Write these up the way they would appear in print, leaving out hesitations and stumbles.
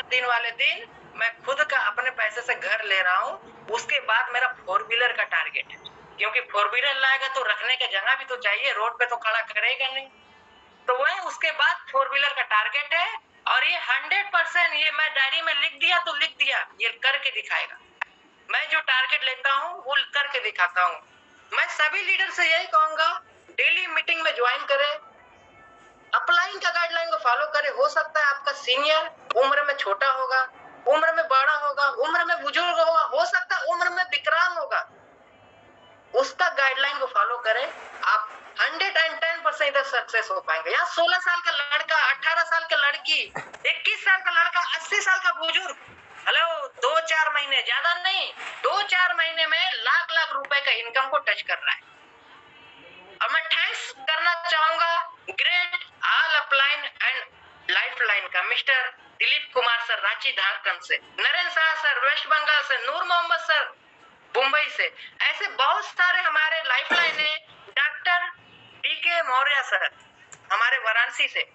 दिन वाले दिन मैं खुद का अपने पैसे से घर ले रहा हूँ। उसके बाद मेरा 4 व्हीलर का टारगेट है, क्योंकि 4 व्हीलर लाएगा तो रखने की जगह भी तो चाहिए, रोड पे तो खड़ा करेगा नहीं। तो वही उसके बाद 4 व्हीलर का टारगेट है, और ये 100% ये मैं डायरी में लिख दिया तो लिख दिया, ये करके दिखाएगा। मैं जो टारगेट लेता हूँ वो करके दिखाता हूँ। मैं सभी लीडर से यही कहूंगा, डेली मीटिंग में ज्वाइन करें, अपलाइन का गाइडलाइन को फॉलो करें। हो सकता है आपका सीनियर उम्र में छोटा होगा, उम्र में बड़ा होगा, उम्र में बुजुर्ग होगा, हो सकता है उम्र में विकलांग होगा, उसका गाइडलाइन को फॉलो करें, आप 110% इधर सक्सेस हो पाएंगे। यहाँ 16 साल का लड़का, 18 साल की लड़की, 21 साल का लड़का, 80 साल का बुजुर्ग, हेलो 2-4 महीने, ज्यादा नहीं, 2-4 महीने में लाख लाख रुपए का इनकम को टच कर रहा है। और मैं थैंक्स करना चाहूंगा great all upline and lifeline का मिस्टर दिलीप कुमार सर, रांची झारखंड से, नरेंद्र शाह सर वेस्ट बंगाल से, नूर मोहम्मद सर मुंबई से, ऐसे बहुत सारे हमारे लाइफलाइन है। डॉक्टर DK मौर्य सर हमारे वाराणसी से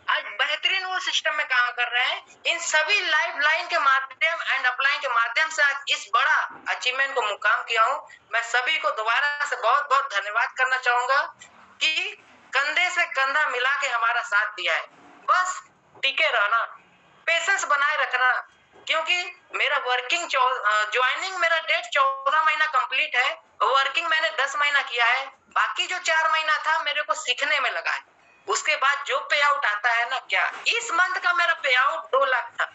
आज बेहतरीन वो सिस्टम में काम कर रहे हैं। इन सभी लाइफलाइन के माध्यम एंड अपलाइन के माध्यम से आज इस बड़ा अचीवमेंट को मुकाम किया हूँ। मैं सभी को दोबारा से बहुत बहुत धन्यवाद करना चाहूंगा कि कंधे से कंधा मिला के हमारा साथ दिया है। बस टिके रहना, पेशेंस बनाए रखना, क्योंकि मेरा वर्किंग ज्वाइनिंग मेरा डेट 14 महीना कंप्लीट है, वर्किंग मैंने 10 महीना किया है, बाकी जो 4 महीना था मेरे को सीखने में लगा है। उसके बाद जो पे आउट आता है ना, क्या इस मंथ का मेरा पे आउट 2 लाख था,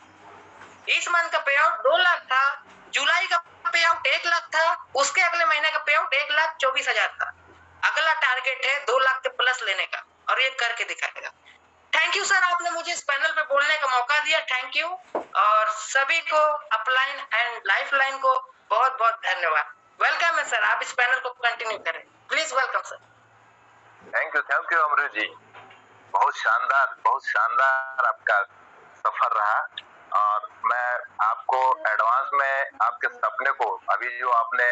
इस मंथ का पे आउट 2 लाख था, जुलाई का पे आउट 1 लाख था, उसके अगले महीने का पे आउट 1,24,000 था। अगला टारगेट है 2 लाख के प्लस लेने का, और ये करके दिखाएगा। थैंक यू सर, आपने मुझे इस पैनल पे बोलने का मौका दिया, थैंक यू। और सभी को अपलाइन एंड लाइफलाइन को बहुत बहुत धन्यवाद। वेलकम है सर, आप इस पैनल को कंटिन्यू करें please. Welcome sir. Thank you Amrit ji, बहुत शानदार आपका सफर रहा। और मैं आपको एडवांस में आपके सपने को, अभी जो आपने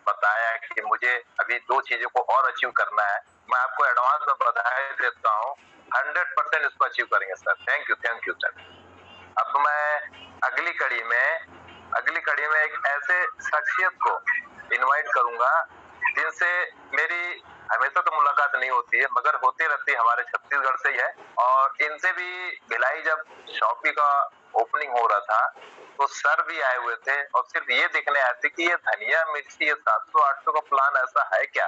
बताया कि मुझे अभी 2 चीजों को और अचीव करना है, मैं आपको एडवांस में बधाई देता हूँ। 100% इसको अचीव करेंगे सर। Thank you sir. अब मैं अगली कड़ी में एक ऐसे शख्सियत को इनवाइट करूंगा जिनसे मेरी हमेशा तो मुलाकात नहीं होती है, मगर होती रहती है, हमारे छत्तीसगढ़ से ही है। और इनसे भी भिलाई जब शॉपी का ओपनिंग हो रहा था तो सर भी आए हुए थे, और सिर्फ ये देखने आए थे कि ये धनिया मिर्ची, ये 700-800 का प्लान ऐसा है क्या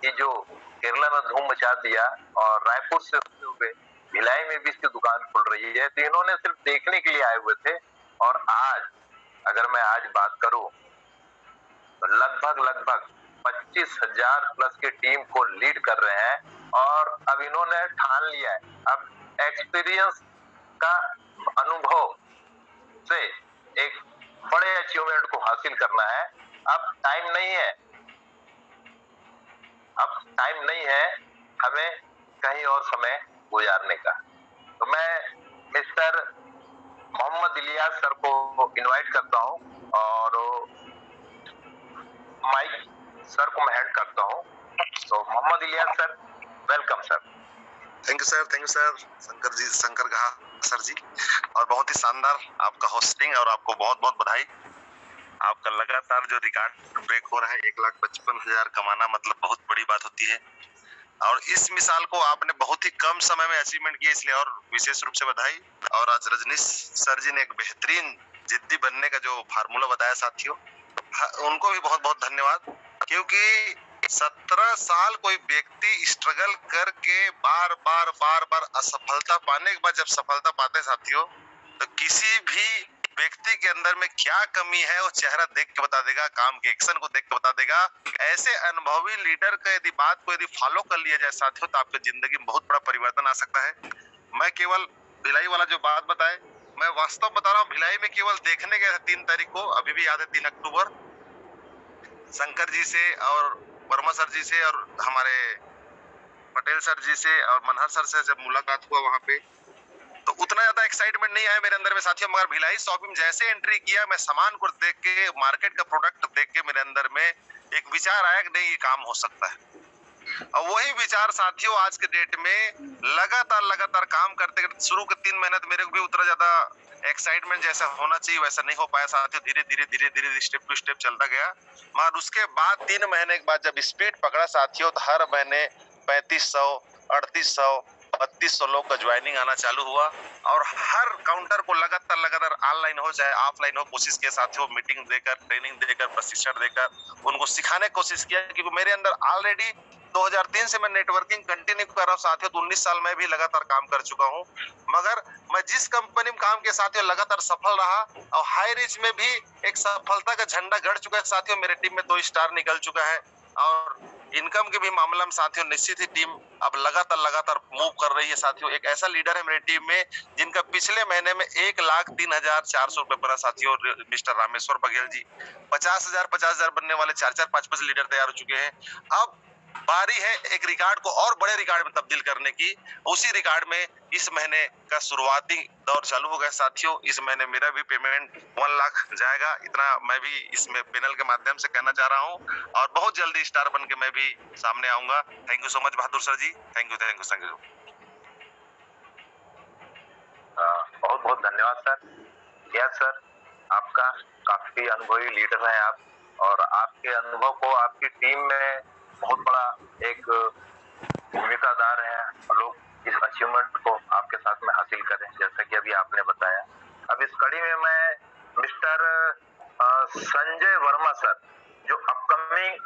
कि जो केरला में धूम मचा दिया, और रायपुर से होते हुए भिलाई में भी इसकी दुकान खुल रही है। तो इन्होंने सिर्फ देखने के लिए आए हुए थे, और आज अगर मैं आज बात करूं तो लगभग 25,000 प्लस की टीम को लीड कर रहे हैं। और अब इन्होंने ठान लिया है, अब एक्सपीरियंस का अनुभव से एक बड़े अचीवमेंट को हासिल करना है। अब टाइम नहीं है हमें कहीं और समय गुजारने का। तो मैं मिस्टर मोहम्मद इलियास सर को इनवाइट करता हूं, और माइक सर को मैं हैंड करता हूं। तो Mohammed Ilyas sir, welcome sir. Thank you sir Shankar घा सर जी, और बहुत ही शानदार आपका होस्टिंग, और आपको बहुत बहुत बधाई। आपका लगातार जो रिकॉर्ड ब्रेक हो रहा है, 1,55,000 कमाना मतलब बहुत बड़ी बात होती है, और इस मिसाल को आपने बहुत ही कम समय में अचीवमेंट किया, इसलिए और विशेष रूप से बधाई। और आज रजनीश सर जी ने एक बेहतरीन जिद्दी बनने का जो फार्मूला बताया साथियों, उनको भी बहुत बहुत धन्यवाद। क्योंकि 17 साल कोई व्यक्ति स्ट्रगल करके बार बार असफलता पाने के बाद जब सफलता पाते साथियों, तो किसी भी व्यक्ति के अंदर में क्या कमी है वो चेहरा देख के बता देगा, काम के एक्शन को देख के बता देगा। ऐसे अनुभवी लीडर का यदि बात को फॉलो कर लिया जाए साथियों, तो आपकी जिंदगी में बहुत बड़ा परिवर्तन आ सकता है। मैं केवल भिलाई वाला जो बात बताए, मैं वास्तव बता रहा हूँ, भिलाई में केवल देखने गए 3 तारीख को, अभी भी याद है 3 अक्टूबर, शंकर जी से और वर्मा सर जी से और हमारे पटेल सर जी से और मनहर सर से जब मुलाकात हुआ वहां पे, तो उतना ज्यादा एक्साइटमेंट नहीं आया मेरे अंदर में साथियों। मगर भिलाई शॉपिंग में जैसे एंट्री किया, मैं सामान को देख के, मार्केट का प्रोडक्ट देख के मेरे अंदर में एक विचार आया कि नहीं ये काम हो सकता है। और वही विचार साथियों आज के डेट में लगातार काम करते शुरू के 3 महीने तो मेरे को भी उतना ज्यादा एक्साइटमेंट जैसा होना चाहिए वैसा नहीं हो पाया साथियों। धीरे धीरे स्टेप टू स्टेप चलता गया, मगर उसके बाद 3 महीने के बाद जब स्पीड पकड़ा साथियों, तो हर महीने 3500, 3800, 3200 लोग का ज्वाइनिंग आना चालू हुआ। और हर काउंटर को लगातार ऑनलाइन हो चाहे ऑफलाइन हो कोशिश किया साथियों, मीटिंग देकर, ट्रेनिंग देकर, प्रशिक्षण देकर उनको सिखाने की कोशिश किया, क्योंकि मेरे अंदर ऑलरेडी 2003 से मैं नेटवर्किंग कंटिन्यू कर रहा हूँ साथियों। तो 19 साल में भी लगातार काम कर चुका हूँ, मगर मैं जिस कंपनी में काम के साथियों लगातार सफल रहा और हाई रीच में भी एक सफलता का झंडा गड़ चुका है साथियों। मेरे टीम में 2 स्टार निकल चुका है और इनकम के भी मामला में साथियों निश्चित ही टीम अब लगातार मूव कर रही है साथियों। एक ऐसा लीडर है मेरी टीम में जिनका पिछले महीने में 1,03,400 रुपए बना साथियों, मिस्टर रामेश्वर बघेल जी। 50,000 बनने वाले 4-4, 5-5 लीडर तैयार हो चुके हैं। अब बारी है एक रिकॉर्ड को और बड़े रिकॉर्ड में तब्दील करने की। उसी रिकॉर्ड में इस महीने का शुरुआती दौर चालू हो गया साथियों। इस महीने मेरा भी पेमेंट 1 लाख जाएगा, इतना मैं भी इसमें पैनल के माध्यम से कहना चाह रहा हूं और बहुत जल्दी स्टार बन के मैं भी सामने आऊंगा। Thank you so much Bahadur sir ji, thank you. बहुत बहुत धन्यवाद सर। यस सर, आपका काफी अनुभवी लीडर हैं आप, और आपके अनुभव को आपकी टीम में बहुत बड़ा एक भूमिकादार है। लोग इस अचीवमेंट को आपके साथ में हासिल करें, जैसा कि अभी आपने बताया। अब इस कड़ी में मैं मिस्टर संजय वर्मा सर, जो अपकमिंग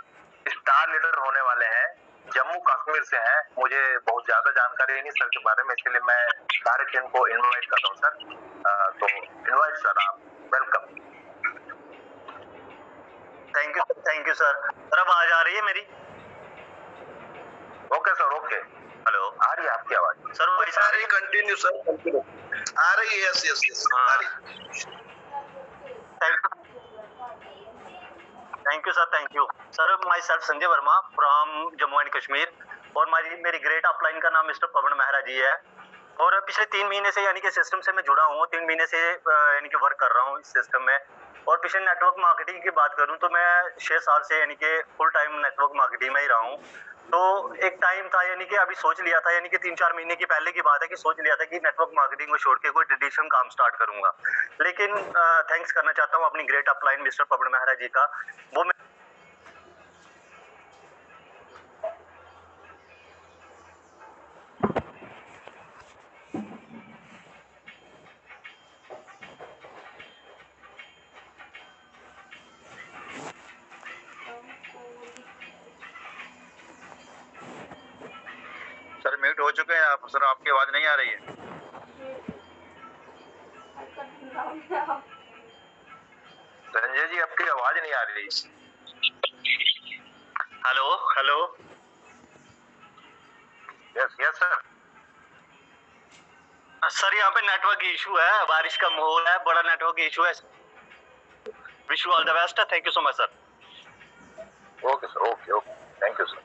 स्टार लीडर होने वाले हैं, जम्मू कश्मीर से हैं, मुझे बहुत ज्यादा जानकारी नहीं सर के बारे में, इसलिए मैं डायरेक्ट इनको इनवाइट कर रहा हूँ सर। तो इनवाइट सर, आप welcome. Thank you sir. Sir आवाज आ रही है मेरी? Okay sir, okay. हेलो, आ रही है आपकी आवाज सर? वॉइस आ रही है? कंटिन्यू सर, कंटिन्यू आ रही है। यस आ रही है। Thank you sir, thank you sir. My self Sanjay Verma from Jammu and Kashmir, और मेरी ग्रेट अपलाइन का नाम मिस्टर पवन मेहरा जी है। और पिछले 3 महीने से यानी कि सिस्टम से मैं जुड़ा हूँ, 3 महीने से यानी कि वर्क कर रहा हूँ इस सिस्टम में। और पिछले नेटवर्क मार्केटिंग की बात करूँ तो मैं 6 साल से यानी कि फुल टाइम नेटवर्क मार्केटिंग में ही रहा हूँ। तो एक टाइम था यानी कि अभी सोच लिया था, यानी कि 3-4 महीने की पहले की बात है कि सोच लिया था कि नेटवर्क मार्केटिंग को छोड़ के कोई ट्रेडिशनल काम स्टार्ट करूंगा। लेकिन थैंक्स करना चाहता हूँ अपनी ग्रेट अपलाइन मिस्टर पवन मेहरा जी का। वो सर म्यूट हो चुके हैं आप सर, आपकी आवाज नहीं आ रही है। संजय जी, आपकी आवाज नहीं आ रही। हेलो। Yes sir. सर यहाँ पे नेटवर्क इशू है, बारिश का माहौल है, बड़ा नेटवर्क इशू है। Wish you all the best, thank you so much sir. Okay sir, okay, thank you sir.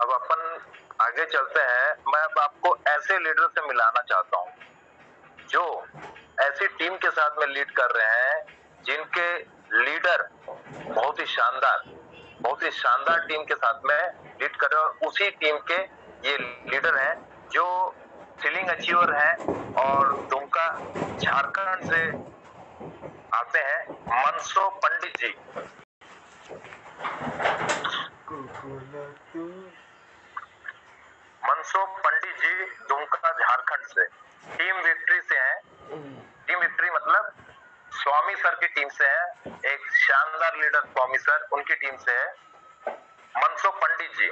अब अपन आगे चलते हैं। मैं अब आपको ऐसे लीडर से मिलाना चाहता हूँ जो ऐसी टीम के साथ में लीड कर रहे हैं, जिनके लीडर बहुत ही शानदार टीम के साथ में लीड कर रहे हैं। और उसी टीम के ये लीडर हैं जो सीलिंग अचीवर हैं और दुमका झारखंड से आते हैं, मनसो पंडित जी। मनसो पंडित जी दुमका झारखंड से टीम विक्ट्री से हैं। टीम विक्ट्री मतलब स्वामी सर की टीम से है, एक शानदार लीडर स्वामी सर, उनकी टीम से है मनसो पंडित जी।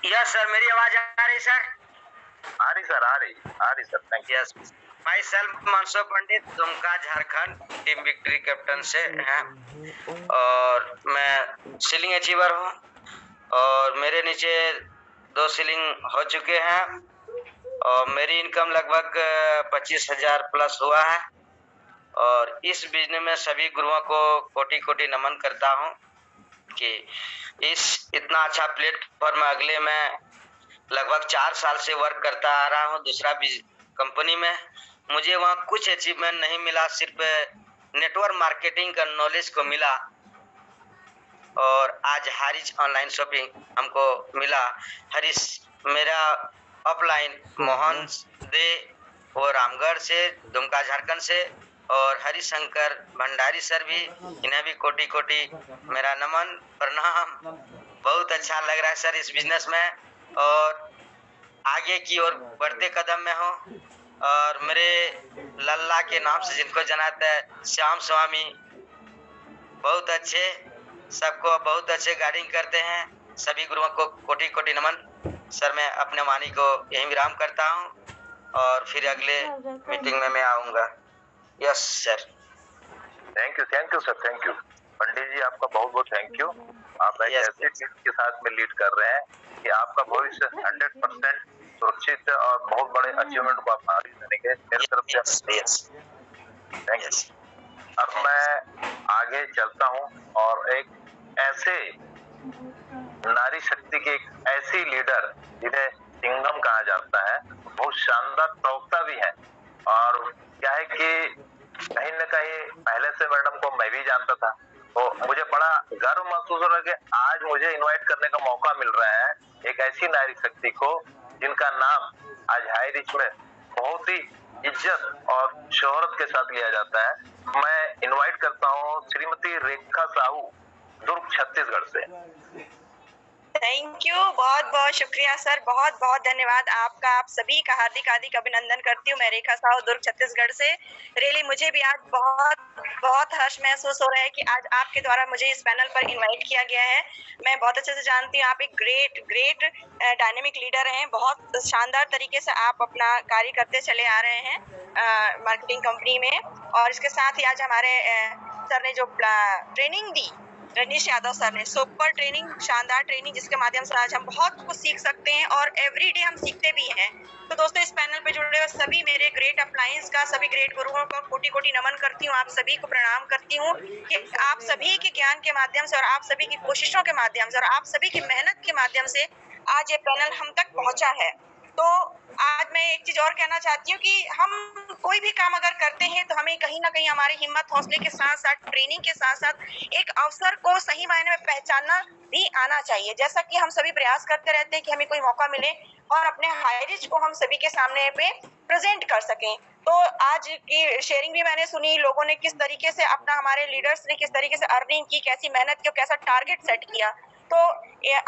यस सर, मेरी आवाज आ रही सर? आ रही sir, thank you. Yes, myself Manso Pandit, Dumka Jharkhand, team victory captain से हैं और मैं सीलिंग अचीवर हूँ और मेरे नीचे 2 सीलिंग हो चुके हैं और मेरी इनकम लगभग 25,000 प्लस हुआ है। और इस बिजनेस में सभी गुरुओं को कोटि नमन करता हूँ कि इस इतना अच्छा प्लेटफॉर्म अगले में लगभग 4 साल से वर्क करता आ रहा हूँ दूसरा कंपनी में। मुझे वहाँ कुछ अचीवमेंट नहीं मिला, सिर्फ नेटवर्क मार्केटिंग का नॉलेज को मिला और आज हरीश ऑनलाइन शॉपिंग हमको मिला। हरीश मेरा अपलाइन, मोहन दे वो रामगढ़ से, दुमका झारखंड से, और हरिशंकर भंडारी सर भी, इन्हें भी कोटि कोटि मेरा नमन प्रणाम। बहुत अच्छा लग रहा है सर इस बिजनेस में, और आगे की ओर बढ़ते कदम में हो। और मेरे लल्ला के नाम से जिनको जनाता है, श्याम स्वामी, बहुत अच्छे, सबको बहुत अच्छे गाइडिंग करते हैं। सभी गुरुओं को कोटि कोटि नमन। सर मैं अपने वाणी को यही विराम करता हूँ, और फिर अगले मीटिंग में मैं आऊँगा। Yes sir. Thank you sir, thank you Pandit ji, आपका बहुत बहुत थैंक यू। आप एक ऐसे टीम के साथ में लीड कर रहे हैं कि आपका भविष्य 100% सुरक्षित है और बहुत बड़े अचीवमेंट को आप हासिल करेंगे मेरी तरफ से। Thank you. अब मैं आगे चलता हूँ और एक ऐसे नारी शक्ति की एक ऐसी लीडर जिन्हें सिंघम कहा जाता है, बहुत शानदार प्रवक्ता भी है। और क्या है कि कहीं न कहीं पहले से मैडम को मैं भी जानता था, तो मुझे बड़ा गर्व महसूस हो रहा है कि आज मुझे इनवाइट करने का मौका मिल रहा है एक ऐसी नारी शक्ति को जिनका नाम आज हाई रिच में बहुत ही इज्जत और शोहरत के साथ लिया जाता है। मैं इनवाइट करता हूँ श्रीमती रेखा साहू, दुर्ग छत्तीसगढ़ से। थैंक यू, बहुत बहुत शुक्रिया सर, बहुत बहुत धन्यवाद आपका। आप सभी का हार्दिक हार्दिक अभिनंदन करती हूँ। मैं रेखा साहू, दुर्ग छत्तीसगढ़ से। रियली मुझे भी आज बहुत बहुत हर्ष महसूस हो रहा है कि आज आपके द्वारा मुझे इस पैनल पर इनवाइट किया गया है। मैं बहुत अच्छे से जानती हूँ आप एक ग्रेट डायनेमिक लीडर हैं। बहुत शानदार तरीके से आप अपना कार्य करते चले आ रहे हैं मार्केटिंग कंपनी में। और इसके साथ ही आज हमारे सर ने जो ट्रेनिंग दी, रनीश यादव सर ने, सुपर ट्रेनिंग, शानदार ट्रेनिंग, जिसके माध्यम से आज हम बहुत कुछ सीख सकते हैं और एवरीडे हम सीखते भी हैं। तो दोस्तों, इस पैनल पे जुड़े हुए सभी मेरे ग्रेट अपलायंस का, सभी ग्रेट गुरुओं का कोटि कोटि नमन करती हूँ। आप सभी को प्रणाम करती हूँ कि आप सभी के ज्ञान के माध्यम से और आप सभी की कोशिशों के माध्यम से और आप सभी की मेहनत के माध्यम से आज ये पैनल हम तक पहुंचा है। तो आज मैं एक चीज और कहना चाहती हूँ कि हम कोई भी काम अगर करते हैं तो हमें कहीं ना कहीं हमारी हिम्मत हौसले के साथ साथ, ट्रेनिंग के साथ साथ एक अवसर को सही मायने में पहचानना भी आना चाहिए। जैसा कि हम सभी प्रयास करते रहते हैं कि हमें कोई मौका मिले और अपने हाई रिच को हम सभी के सामने पे प्रेजेंट कर सकें। तो आज की शेयरिंग भी मैंने सुनी, लोगों ने किस तरीके से अपना, हमारे लीडर्स ने किस तरीके से अर्निंग की, कैसी मेहनत की, कैसा टारगेट सेट किया। तो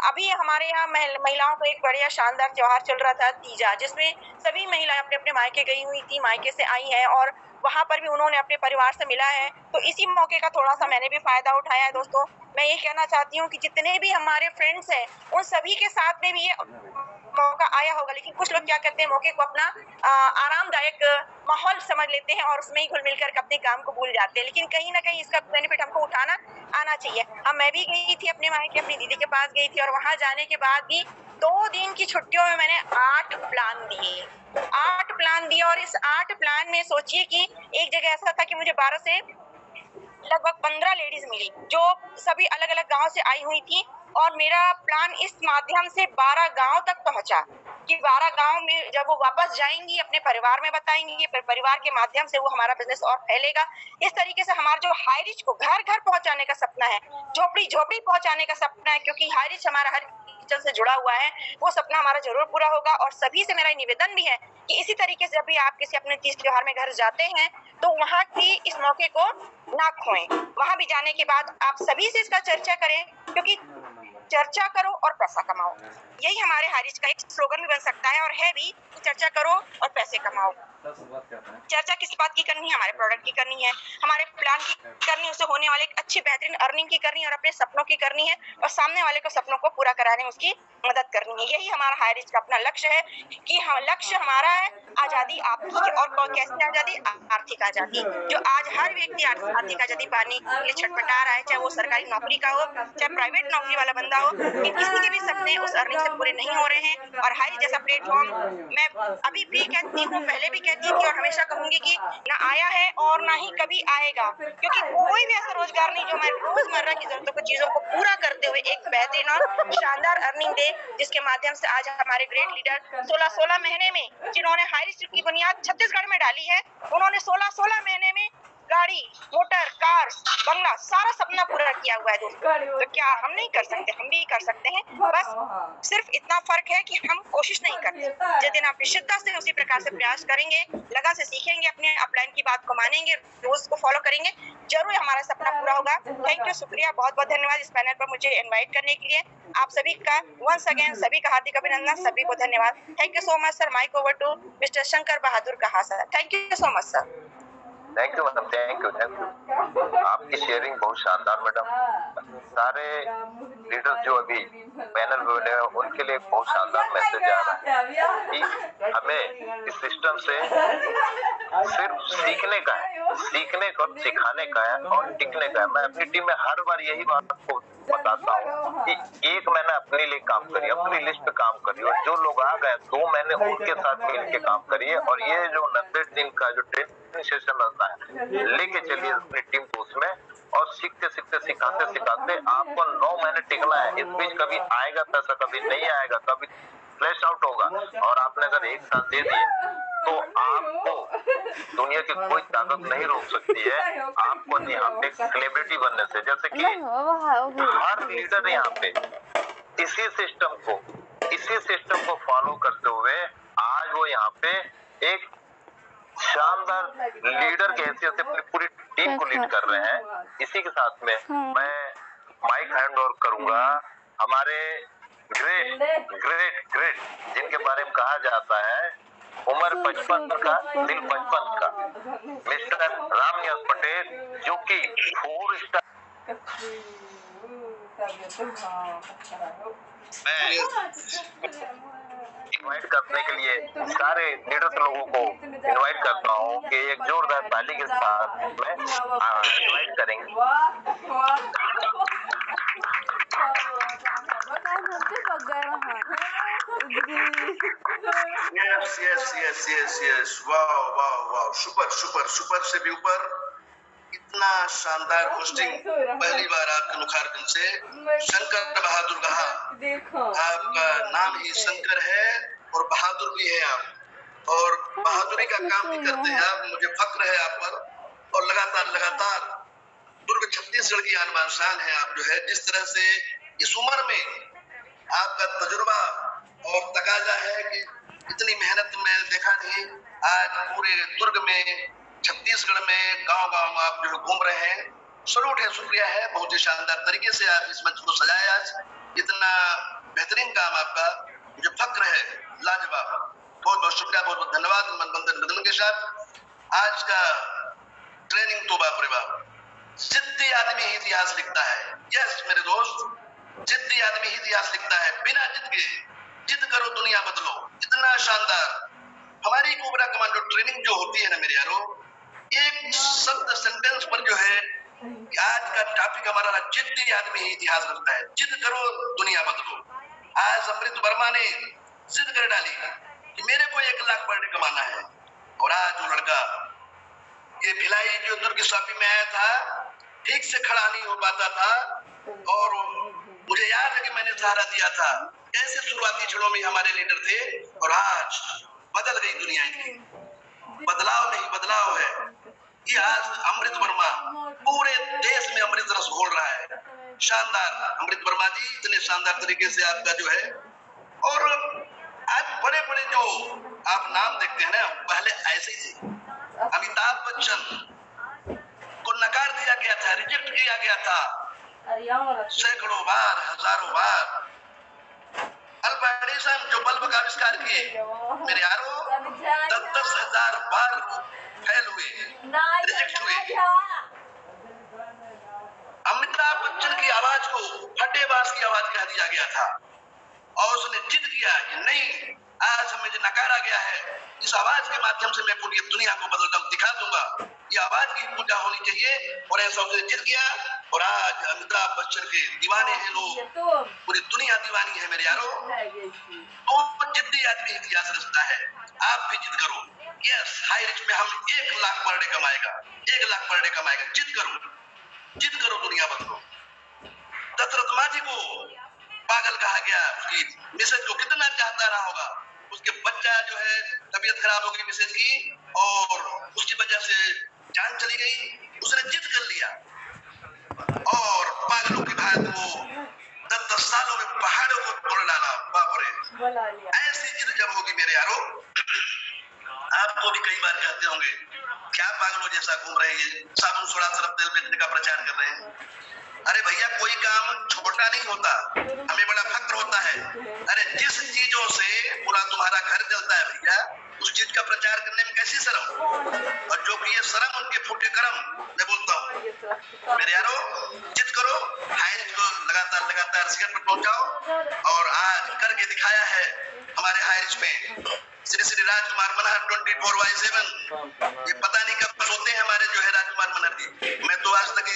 अभी हमारे यहाँ महिलाओं का एक बढ़िया शानदार त्योहार चल रहा था, तीजा, जिसमें सभी महिलाएं अपने अपने मायके गई हुई थी, मायके से आई हैं और वहां पर भी उन्होंने अपने परिवार से मिला है। तो इसी मौके का थोड़ा सा मैंने भी फायदा उठाया है। दोस्तों, मैं ये कहना चाहती हूँ कि जितने भी हमारे फ्रेंड्स हैं उन सभी के साथ में भी ये मौका आया होगा, लेकिन कुछ लोग क्या करते हैं, मौके को अपना आरामदायक माहौल समझ लेते हैं और उसमें ही घुल मिल कर अपने काम को भूल जाते हैं। लेकिन कहीं ना कहीं इसका बेनिफिट हमको उठाना आना चाहिए। अब मैं भी गई थी अपने मायके, अपनी दीदी के पास गई थी और वहां जाने के बाद भी 2 दिन की छुट्टियों में मैंने 8 प्लान दिए और इस 8 प्लान में सोचिए कि एक जगह ऐसा था कि मुझे 12 से लगभग 15 लेडीज मिली जो सभी अलग अलग गांव से आई हुई थी और मेरा प्लान इस माध्यम से 12 गांव तक पहुंचा कि 12 गांव में जब वो वापस जाएंगी अपने परिवार में बताएंगी, फिर परिवार के माध्यम से वो हमारा बिजनेस और फैलेगा। इस तरीके से हमारा जो हाई रिच को घर घर पहुंचाने का सपना है, झोपड़ी झोपड़ी पहुंचाने का सपना है, क्योंकि हाई रिच हमारा हर किचन से जुड़ा हुआ है, वो सपना हमारा जरूर पूरा होगा। और सभी से मेरा निवेदन भी है कि इसी तरीके से जब भी आप किसी अपने तीज त्योहार में घर जाते हैं तो वहाँ की इस मौके को ना खोएं। वहाँ भी जाने के बाद आप सभी से इसका चर्चा करें, क्योंकि चर्चा करो और पैसा कमाओ, यही हमारे हाई रिच का एक स्लोगन भी बन सकता है और है भी, चर्चा करो और पैसे कमाओ। चर्चा किस बात की करनी है? हमारे प्रोडक्ट की करनी है, हमारे प्लान की करनी है, उससे होने वाले एक अच्छी बेहतरीन अर्निंग की करनी है और अपने सपनों की करनी है और सामने वाले को सपनों को पूरा कराने में उसकी मदद करनी है। यही हमारा हाई रिच का अपना लक्ष्य है कि हाँ, लक्ष्य हमारा है आजादी आपकी। और कैसी आजादी? आर्थिक आजादी। जो आज हर व्यक्ति आर्थिक आजादी पाने के लिए छटपटा रहा है, चाहे वो सरकारी नौकरी का हो, चाहे प्राइवेट नौकरी वाला बंदा हो, कि किसी के भी सपने उस अर्निंग से पूरे नहीं हो रहे हैं। और हाई रिच जैसा प्लेटफॉर्म मैं अभी भी कहती हूँ, पहले भी कहती थी और हमेशा कहूंगी कि ना आया है और ना ही कभी आएगा, क्योंकि कोई भी ऐसा रोजगार नहीं जो हमारे रोजमर्रा की जरूरतों को, चीजों को पूरा करते हुए एक बेहतरीन और शानदार अर्निंग दे, जिसके माध्यम से आज हमारे ग्रेट लीडर 16 महीने में, जिन्होंने हाई रिच की बुनियाद छत्तीसगढ़ में डाली है, उन्होंने 16 महीने में गाड़ी, मोटर, कार, बंगला, सारा सपना पूरा किया हुआ है दोस्तों। तो क्या हम नहीं कर सकते? हम भी कर सकते हैं। बस सिर्फ इतना फर्क है कि हम कोशिश नहीं करते। जिस दिन आप शिद्दत से उसी प्रकार से प्रयास करेंगे, लगा से सीखेंगे, अपने अपलाइन की बात को मानेंगे, रोज को फॉलो करेंगे, जरूर हमारा सपना पूरा होगा। थैंक यू, शुक्रिया, बहुत बहुत धन्यवाद इस पैनल पर मुझे इनवाइट करने के लिए। आप सभी का वंस अगेन सभी का हार्दिक अभिनंदन, सभी को धन्यवाद। Thank you so much sir. Mike over to mister Shankar Bahadur कहा sir. Thank you so much sir. Thank you madam, thank you. आपकी शेयरिंग बहुत शानदार मैडम। सारे लीडर्स जो अभी पैनल में बने हैं उनके लिए बहुत शानदार मैसेज आ रहा है कि हमें इस सिस्टम से सिर्फ सीखने का है, सीखने को सिखाने का है और टिकने का है। मैं अपनी टीम में हर बार यही बात को बताता हूँ कि एक महीना अपने लिए काम करिए, अपनी लिस्ट पे काम करिए, और जो लोग आ गए 2 महीने उनके साथ मिलकर काम करिए, और ये जो 90 दिन का जो ट्रेनिंग सेशन रहता है लेके चलिए अपनी टीम को उसमें, और सीखते सीखते सिखाते सिखाते आपको 9 महीने टिकना है। इस बीच कभी आएगा पैसा, कभी नहीं आएगा, कभी फ्लैश आउट होगा, और आपने अगर 1 साल दे दिए तो आपको दुनिया की कोई ताकत नहीं रोक सकती है आपको यहाँ पे सेलिब्रिटी बनने से। जैसे कि हर लीडर यहाँ पे इसी सिस्टम को फॉलो करते हुए आज वो यहाँ पे एक शानदार लीडर की हैसियत से अपनी पूरी टीम को लीड कर रहे हैं। इसी के साथ में मैं माइक हैंड ओवर करूंगा हमारे ग्रेट जिनके बारे में कहा जाता है उम्र 55 का दिल 55 का, मिस्टर रामनिवास पटेल, जो कि 4 स्टार। मैं इनवाइट करने के लिए सारे लीडर्स लोगों को इनवाइट करता हूँ कि एक जोरदार ताली के साथ में इनवाइट करेंगे। यस वाह सुपर से भी ऊपर। इतना शानदार होस्टिंग पहली बार आपके मुखारबिन से। शंकर बहादुर कहा, आपका नाम ही शंकर है और बहादुर भी है आप, और बहादुरी का काम भी करते हैं आप। मुझे फक्र है आप पर, और लगातार दुर्ग छत्तीसगढ़ की आन शान है आप। जो है जिस तरह से इस उम्र में आपका तजुर्बा और तकाजा है कि इतनी मेहनत में देखा नहीं। आज पूरे दुर्ग में, छत्तीसगढ़ में गांव में आप जो घूम रहे हैं, सलूट है, शुक्रिया है। बहुत ही शानदार तरीके से आप इस मंच को सजाया आज। इतना बेहतरीन काम आपका, मुझे फक्र है, लाजवाब। बहुत बहुत शुक्रिया, बहुत बहुत धन्यवाद। मनबंधन के साथ आज का ट्रेनिंग तो बाप रे बाप, जिद्दी आदमी ही इतिहास लिखता है। यस मेरे दोस्त, जिद्दी आदमी ही इतिहास लिखता है। बिना जिद के, जिद करो दुनिया बदलो। इतना शानदार हमारी कोबरा कमांडो ट्रेनिंग जो होती है ना मेरे यारो, एक शब्द सेंटेंस पर जो है आज का टॉपिक हमारा जिद्दी आदमी ही इतिहास रखता है। जिद करो दुनिया बदलो। आज अमृत वर्मा ने जिद कर डाली कि मेरे को 1 लाख पर डे कमाना है, और आज वो लड़का ये भिलाई जो दुर्ग शॉपिंग में आया था, ठीक से खड़ा नहीं हो पाता था, और मुझे याद है कि मैंने सहारा दिया था। ऐसे शुरुआती क्षणों में हमारे लीडर थे, और आज बदल गई दुनिया की। बदलाव नहीं, बदलाव है। ये आज अमृत वर्मा पूरे देश में अमृत रस घोल रहा है। शानदार अमृत वर्मा जी, इतने शानदार तरीके से आपका जो है। और आज बड़े बड़े जो आप नाम देखते हैं ना, पहले ऐसे ही थे। अमिताभ बच्चन को नकार दिया गया था, रिजेक्ट किया गया था सैकड़ों बार, हजारों बार। अल्बर्ट आइंस्टाइन जो बल्ब का आविष्कार किए मेरे यारो, 10-10 हजार बार फेल हुए, रिजेक्ट हुए। अमिताभ बच्चन की आवाज को फटेबाज की आवाज कह दिया गया था, और उसने जिद किया कि नहीं, आज हमें जो नकारा गया है, इस आवाज के माध्यम से मैं पूरी दुनिया को बदलता हूँ, दिखा दूंगा। ये आवाज की पूजा होनी चाहिए, और ऐसा उसने जिद किया। और आज अमिताभ बच्चन के दीवाने हैं लोग, पूरी दुनिया दीवानी है मेरे यारो। तो जिद्दी आदमी इतिहास रचता है। आप भी जिद करो। यस, हाई रिच में हम 1 लाख पर डे कमाएगा, 1 लाख पर डे कमाएगा। जिद करो दुनिया बदलो। दशरथ मांझी को पागल कहा गया, उसकी मिसेज को कितना चाहता रहा होगा। उसके बच्चा जो है तबीयत खराब हो गई मिसेज की, और उसकी वजह से जान चली गई। पागलों जैसा घूम रहे हैं, साबुन सोडा सरफ तेल बेचने का प्रचार कर रहे हैं। अरे भैया कोई काम छोटा नहीं होता, हमें बड़ा फक्र होता है। अरे जिस चीजों से पूरा तुम्हारा घर चलता है भैया, उस चीज का प्रचार करने में कैसी शर्म, और जो कि ये शर्म उनके फूटे कर्म। मैं बोलता हूँ मेरे यारो, जिद करो, हाइट को लगातार लगातार शिखर पर पहुंचाओ, और आज करके दिखाया है हमारे हाइट में श्री श्री राजकुमार मनहर 24/7। ये पता नहीं कब सोते हैं हमारे जो है राजकुमार मनहर जी। मैं तो आज तक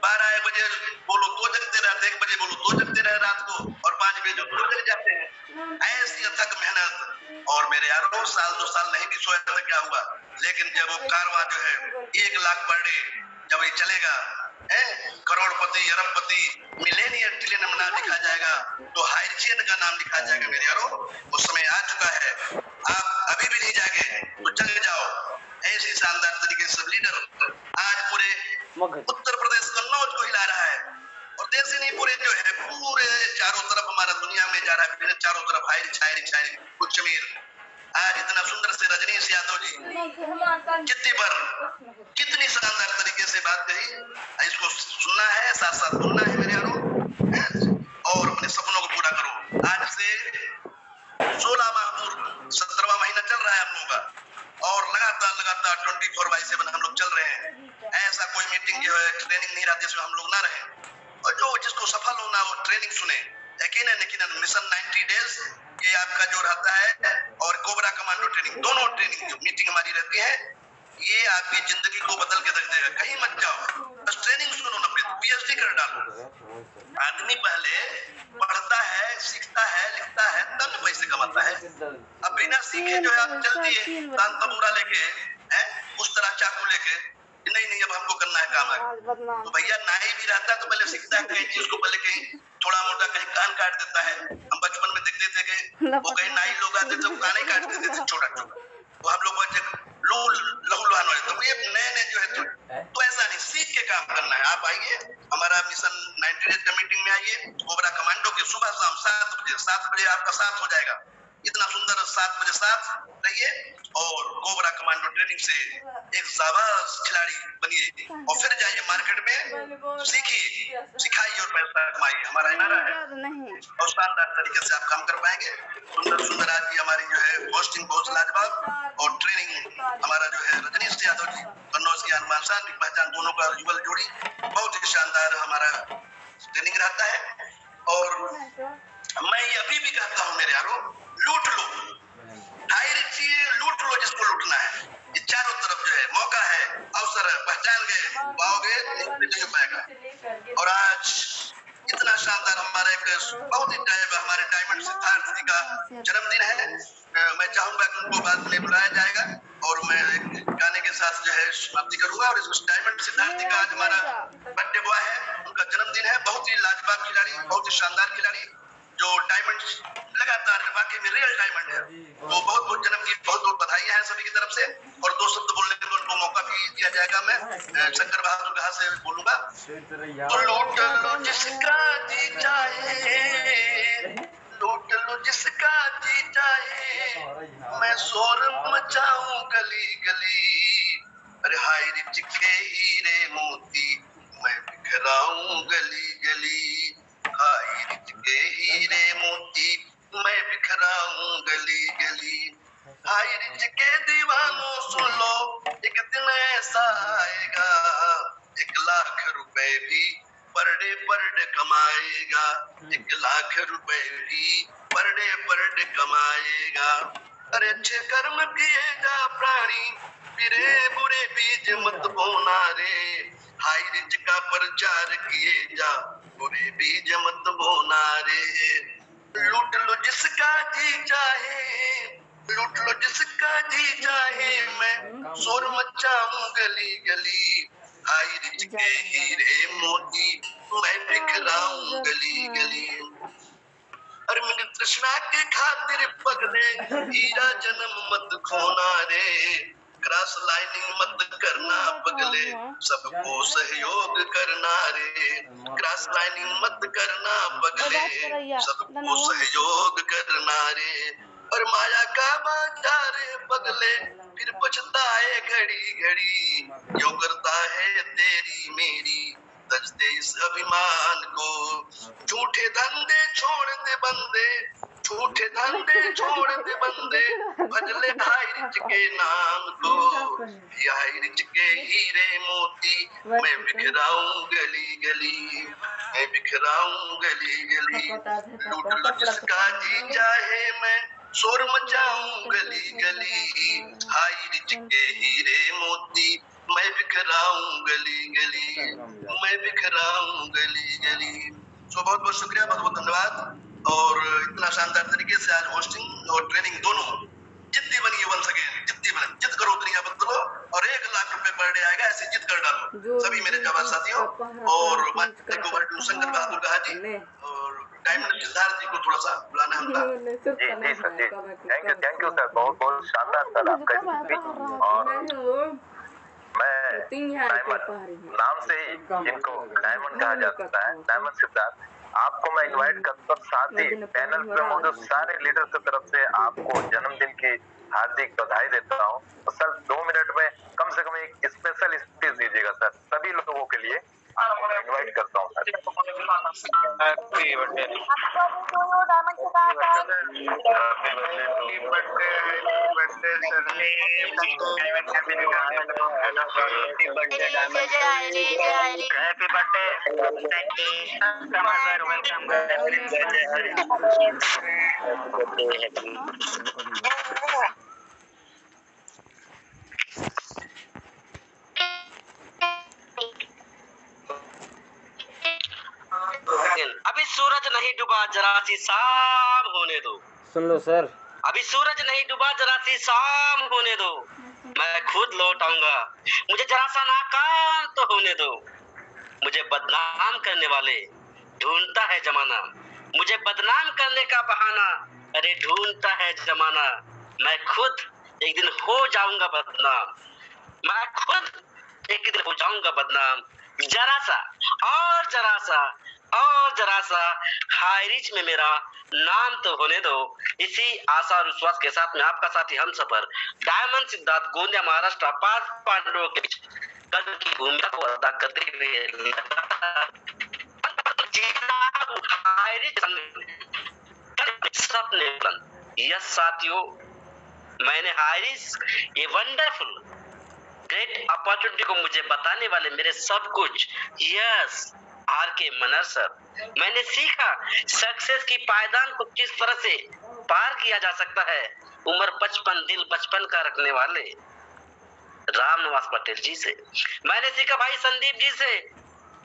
12 बजे बोलो तो जगते रहते, 1 बजे बोलो तो जगते रहे रात को, और 5 बजे तो जग जाते हैं। ऐसी अथक मेहनत, और मेरे यारों साल 2 साल नहीं भी सोया था क्या हुआ, लेकिन जब वो कारवां जो है 1 लाख पर डे जब ये चलेगा, करोड़पति अरबपति मिलेनियर ट्रिलियन में नाम लिखा जाएगा, तो हाइरिचियन का नाम लिखा जाएगा। मेरे यारों उस समय आ चुका है, आप अभी भी नहीं जागे तो जग जाओ। ऐसे शानदार तरीके से लीडर आज पूरे उत्तर प्रदेश कन्नौज को हिला रहा है, और देश ही नहीं पूरे जो है पूरे चारों तरफ हमारा दुनिया में जा रहा है, चारों तरफ हायरी कुछ अमीर। आज इतना सुंदर से रजनीश यादव जी कितनी शानदार तरीके से बात कही, इसको सुनना है, साथ साथ बोलना है मेरे यारों, और अपने सपनों को पूरा करो। आज से 16 माह पूर्व 17वां महीना चल रहा है हम लोगों का, और लगातार 24/7 हम लोग चल रहे हैं। ऐसा कोई मीटिंग जो है ट्रेनिंग नहीं रहती जिसमें हम लोग ना रहे, और जो जिसको सफल होना वो ट्रेनिंग सुने। यकीनन मिशन 90 डेज ये आपका जो रहता है, और कोबरा कमांडो ट्रेनिंग, दोनों ट्रेनिंग जो मीटिंग हमारी रहती है, ये आपकी जिंदगी को बदल के रख देगा। कहीं मत जाओ, बस ट्रेनिंग सुनो, 90 PhD कर डालो। आदमी पहले पढ़ता है, सीखता है, लिखता है, तब पैसे कमाता है। अब बिना सीखे जो है आप चल दिए तान तबूरा लेके, उस तरह चाकू लेके, नहीं अब हमको करना है काम है। तो भैया नाई भी रहता है तो पहले सीखता है कहीं चीज को, पहले कहीं थोड़ा मोटा कहीं कान काट देता है। हम बचपन में देखते थे कि वो कहीं नाई लोग आते थे कान ही काट देते थे छोटा छोटा, तो हम लोग लहू लुहान वाले। तो ये नए जो है तो ऐसा नहीं, सीख के काम करना है। आप आइए हमारा मिशन 90 डेज का मीटिंग में आइए, कोबरा कमांडो के सुबह शाम 7 बजे आपका साथ हो जाएगा। इतना सुंदर 7 बजे साथ रहिए, और कोबरा कमांडो ट्रेनिंग से एक जाबाज खिलाड़ी बनिए, और फिर जाइए मार्केट में, सीखिए, सिखाइए और पैसा कमाइए। हमारा नारा है, और शानदार तरीके से आप काम कर पाएंगे। सुंदर आज की हमारी जो है पोस्टिंग बहुत लाजवाब, और ट्रेनिंग हमारा जो है रजनीश यादव जी, कन्नौज की हनुमान शान की पहचान, दोनों का युगल जोड़ी, बहुत ही शानदार हमारा ट्रेनिंग रहता है। और मैं ये अभी भी कहता हूँ मेरे यारों, लूट लो, लूट लो जिसको लूटना है। ये चारों तरफ जो है मौका है, अवसर है, पहचान गए पाओगे नहीं हो पाएगा। और आज इतना शानदार हमारा एक बहुत ही हमारे डायमंड सिद्धार्थ जी का जन्मदिन है। मैं चाहूंगा कि उनको बाद में बुलाया जाएगा, और मैं एक गाने के साथ जो है समाप्ति करूंगा। और इस डायमंड सिद्धार्थ जी का आज हमारा बर्थडे बॉय है, उनका जन्मदिन है। बहुत ही लाजवाब खिलाड़ी, बहुत ही शानदार खिलाड़ी, जो डायमंड लगातार वाकई में रियल डायमंड है। तो बहुत बहुत जन्म की बहुत बहुत बधाई है सभी की तरफ से। और 2 शब्द बोलने को उनको मौका भी दिया जाएगा। मैं शंकर बहादुर कहा से बोलूंगा, तो लूट लो जिसका जी चाहे, लूट लो जिसका जी चाहे, मैं शोर मचाऊं गली गली, अरे हाय रिच के हीरे मोती मैं बिखराऊं गली गली, हाय रिच के हीरे मोती मैं बिखराऊं गली गली। हाय रिच के दीवानों सुन लो, एक दिन ऐसा आएगा, 1 लाख रुपए भी पर डे कमाएगा, 1 लाख रुपए भी पर डे कमाएगा। अरे अच्छे कर्म किए जा प्राणी, फिरे बुरे बीज मत बोना रे, हाय रिच का प्रचार किए जा, बुरे बीज मत बोना रे। लूट लो जिसका जी चाहे, लूट लो जिसका जी चाहे, मैं शोर मचाऊं गली गली, हाय रिच के हीरे मोती मैं बिखराऊं गली गली। अरे मेरी तृष्णा के खातिर पगले, हीरा जन्म मत खोना रे, क्रॉस लाइनिंग मत करना पगले, सबको सहयोग करना रे, क्रॉस लाइनिंग मत करना पगले, सबको सहयोग करना रे। और माया का बाजार बदले फिर पछताए घड़ी घड़ी, क्यों करता है तेरी मेरी तजते इस अभिमान को। झूठे धंधे छोड़ दे बंदे, झूठे धंधे छोड़ दे बंदे, भजले हाई रिच के नाम को। हाई रिच के हीरे मोती मैं बिखराऊं गली गली, मैं बिखराऊं गली गली। लूट लो जिसका जी चाहे मैं शोर मचाऊं गली गली, हाई रिच के हीरे मोती मैं बिखराऊं गली गली, मैं बिखराऊं गली गली। सो बहुत बहुत शुक्रिया, बहुत बहुत धन्यवाद। और इतना शानदार तरीके से आज होस्टिंग और ट्रेनिंग दोनों जितनी बनी है बन सके, जितनी बने जित करो उतनी मत करो, और 1 लाख रुपए पर डे आएगा, ऐसे जित कर डालो सभी मेरे जाबाज साथियों। और शंकर बहादुर कहा जी और डायमंड सिद्धार्थ जी को थोड़ा सा बुलाना है। जी sir ji, thank you sir, बहुत बहुत शानदार सर आपका स्पीच। और मैं डायमंड नाम से ही जिनको डायमंड कहा जाता है, डायमंड सिद्धार्थ, आपको मैं इनवाइट करता हूँ, साथ ही पैनल पे मौजूद सारे लीडर की तरफ से आपको जन्मदिन की हार्दिक बधाई देता हूँ। तो सर 2 मिनट में कम से कम एक स्पेशल स्पीच दीजिएगा सर सभी लोगों के लिए, इनवाइट करता हूँ सर। अभी सूरज नहीं डूबा, जरा सी शाम होने दो। सुन लो सर, अभी सूरज नहीं डूबा, जरा सी शाम होने दो, मैं खुद लौट आऊंगा, मुझे जरा सा नाकाम तो होने दो। मुझे बदनाम करने वाले ढूंढता है जमाना, मुझे बदनाम करने का बहाना अरे ढूंढता है जमाना। मैं खुद एक दिन हो जाऊंगा बदनाम, मैं खुद एक दिन हो जाऊंगा बदनाम। जरा सा और जरा सा और जरा सा हाई रिच में मेरा नाम तो होने दो। इसी आशा और विश्वास के साथ में आपका साथी हम सफर डायमंड सिद्धार्थ, गोंदिया, महाराष्ट्र, 5 पांडवों के बीच कल की भूमिका को अदा करते हुए यस साथियों, मैंने हाइरिस ये वंडरफुल ग्रेट अपॉर्चुनिटी को मुझे बताने वाले मेरे सब कुछ यस आर के मनर सर, मैंने सीखा सक्सेस की पायदान को किस तरह से पार किया जा सकता है। उम्र 55 दिल बचपन का रखने वाले राम निवास पटेल जी से मैंने सीखा, भाई संदीप जी से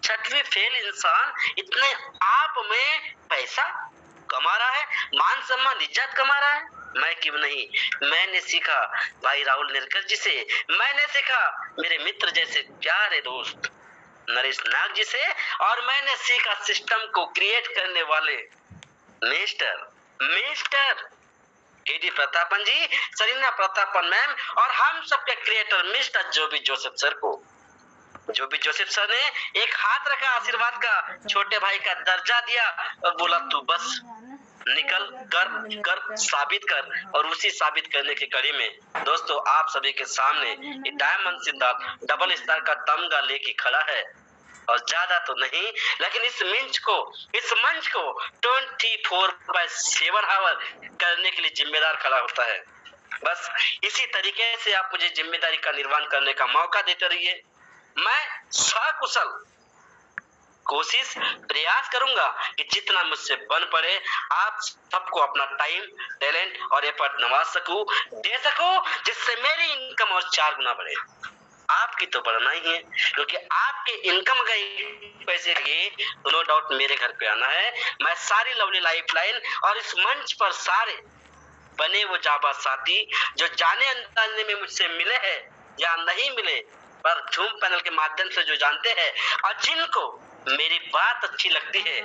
6वीं फेल इंसान इतने आप में पैसा कमा रहा है, मान सम्मान इज्जत कमा रहा है, मैं क्यों नहीं। मैंने सीखा भाई राहुल निरकर जी से, मैंने सीखा मेरे मित्र जैसे प्यारे दोस्त नरेश नाग जी से, और मैंने सीखा सिस्टम को क्रिएट करने वाले मिस्टर केडी प्रतापन जी, सरीना प्रतापन मैम, और हम सबके creator mister Jobi Joseph sir को। जोबी जोसेफ सर ने एक हाथ रखा आशीर्वाद का, छोटे भाई का दर्जा दिया और बोला तू बस निकल कर साबित कर, और उसी साबित करने की कड़ी में दोस्तों आप सभी के सामने ये डायमंड सिद्धार्थ डबल स्टार का तमगा लेके खड़ा है। और ज्यादा तो नहीं, लेकिन इस मंच को 24/7 आवर करने के लिए जिम्मेदार खड़ा होता है। बस इसी तरीके से आप मुझे जिम्मेदारी का निर्वहन करने का मौका देते रहिए। मैं सकुशल कोशिश प्रयास करूंगा कि जितना मुझसे बन पड़े आप सबको अपना टाइम, टैलेंट और एफर्ट दे सकूं, जिससे मेरी इनकम और 4 गुना बढ़े। आपकी तो बढ़ना ही है, क्योंकि आपके इनकम का पैसे लिए तो नो डाउट मेरे घर पे आना है। मैं सारी लवली लाइफलाइन और इस मंच पर सारे बने वो जाबाज साथी जो जाने अनजाने में मुझसे मिले हैं या नहीं मिले, पर झूम पैनल के माध्यम से जो जानते हैं और जिनको मेरी बात अच्छी लगती है,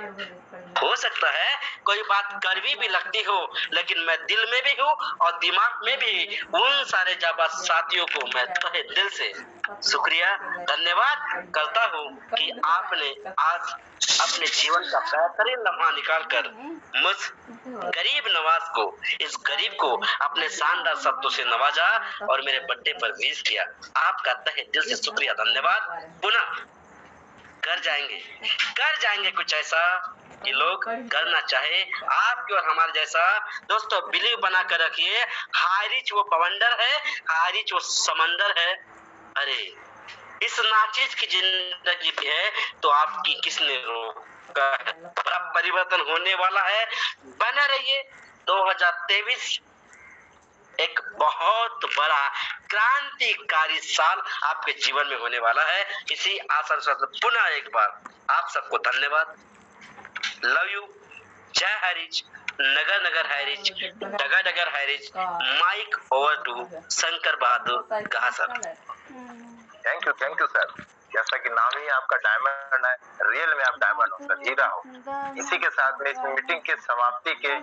हो सकता है कोई बात कड़वी भी लगती हो, लेकिन मैं दिल में भी हूँ और दिमाग में भी। उन सारे जाबाज साथियों को मैं तहे दिल से शुक्रिया धन्यवाद करता हूँ कि आपने आज अपने जीवन का बेहतरीन लम्हा निकालकर मुझ गरीब नवाज को, इस गरीब को अपने शानदार शब्दों से नवाजा और मेरे बर्थडे पर विश किया। आपका तहे दिल से शुक्रिया धन्यवाद। पुनः कर जाएंगे कुछ ऐसा कि लोग करना चाहे। आपके और हमारे जैसा दोस्तों बिलीव बना कर रखिए, हाई रिच वो बवंडर है, हाई रिच वो समंदर है। अरे इस नाचीज की जिंदगी भी है तो आपकी किसने रोका है? बड़ा परिवर्तन होने वाला है, बने रहिए। 2023 एक बहुत बड़ा क्रांतिकारी साल आपके जीवन में होने वाला है। इसी आशा से पुनः एक बार आप सबको धन्यवाद। Love you. जय हरिच, नगर नगर हरिच, डगर डगर हरिच। माइक ओवर टू शंकर बहादुर गाह सर। Thank you sir. जैसा कि नाम ही आपका डायमंड है, रियल में आप डायमंड हो सर, हीरा हो। इसी के साथ में इस मीटिंग के समाप्ति के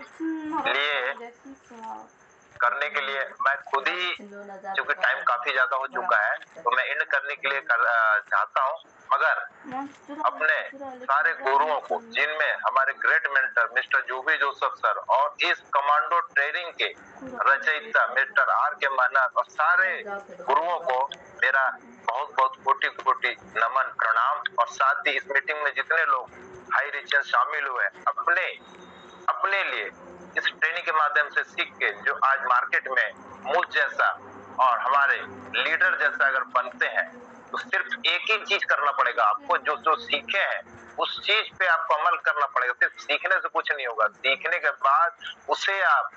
लिए करने के लिए मैं खुद ही, क्योंकि टाइम काफी ज्यादा हो चुका है, तो मैं एंड करने के लिए चाहता हूँ, मगर अपने सारे गुरुओं को, जिनमें हमारे great mentor mister Jobi Joseph sir और इस कमांडो ट्रेनिंग के रचयिता मिस्टर आर के मेहनत और सारे गुरुओं को मेरा बहुत बहुत कोटि कोटि नमन प्रणाम। और साथ ही इस मीटिंग में जितने लोग हाई रिच शामिल हुए, अपने लिए इस ट्रेनिंग के माध्यम से सीख के जो आज मार्केट में मुझ जैसा और हमारे लीडर जैसा अगर बनते हैं, तो सिर्फ एक ही चीज करना पड़ेगा आपको, जो सीखे हैं उस चीज पे आपको अमल करना पड़ेगा। सिर्फ सीखने से कुछ नहीं होगा, सीखने के बाद उसे आप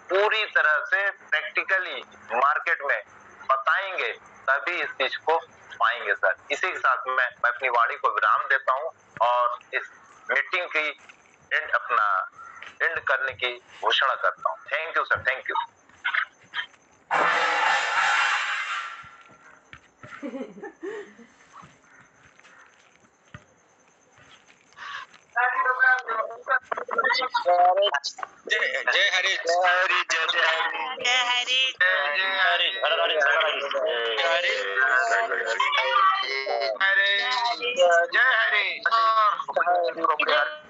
पूरी तरह से प्रैक्टिकली मार्केट में बताएंगे, तभी इस चीज को पाएंगे सर। इसी के साथ मैं अपनी वाणी को विराम देता हूँ और इस मीटिंग की एंड करने की घोषणा करता हूँ। Thank you sir, thank you. जय हरि, जय हरि, जय हरि, जय हरि, जय हरि, हर हरि, हर हरि, जय हरि, जय हरि, जय हरि।